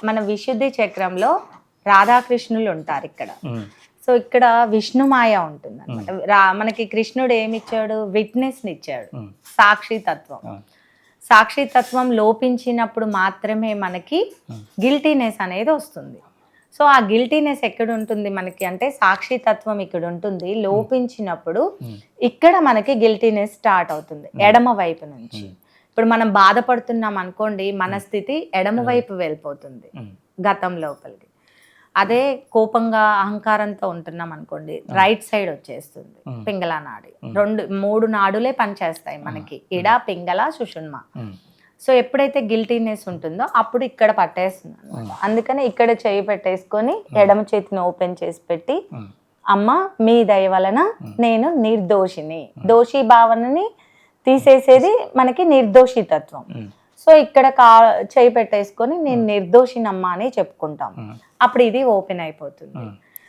మన విశుద్ధి చక్రంలో రాధాకృష్ణులు ఉంటారు ఇక్కడ. సో ఇక్కడ విష్ణుమాయ ఉంటుంది అనమాట. మనకి కృష్ణుడు ఏమిచ్చాడు? విట్నెస్ని ఇచ్చాడు, సాక్షితత్వం. సాక్షితత్వం లోపించినప్పుడు మాత్రమే మనకి గిల్టీనెస్ అనేది వస్తుంది. సో ఆ గిల్టీనెస్ ఎక్కడ ఉంటుంది మనకి అంటే సాక్షితత్వం ఇక్కడ ఉంటుంది. లోపించినప్పుడు ఇక్కడ మనకి గిల్టీనెస్ స్టార్ట్ అవుతుంది ఎడమ వైపు నుంచి. ఇప్పుడు మనం బాధపడుతున్నాం అనుకోండి, మన స్థితి ఎడమ వైపు వెళ్ళిపోతుంది గతం లోపలికి. అదే కోపంగా అహంకారంతో ఉంటున్నాం అనుకోండి, రైట్ సైడ్ వచ్చేస్తుంది పింగళ నాడి. 3 నాడులే పనిచేస్తాయి మనకి, ఇడ, పింగళ, సుషుమ్న. సో ఎప్పుడైతే గిల్టీనెస్ ఉంటుందో అప్పుడు ఇక్కడ పట్టేస్తుంది అనమాట. అందుకని ఇక్కడ చేయి పెట్టేసుకొని ఎడమ చేతిని ఓపెన్ చేసి పెట్టి, అమ్మ మీ దయ వలన నేను నిర్దోషిని, దోషి భావనని తీసేసేది మనకి నిర్దోషితత్వం. సో ఇక్కడ చేయి పెట్టేసుకొని నేను నిర్దోషినమ్మా అని చెప్పుకుంటాం. అప్పుడు ఇది ఓపెన్ అయిపోతుంది.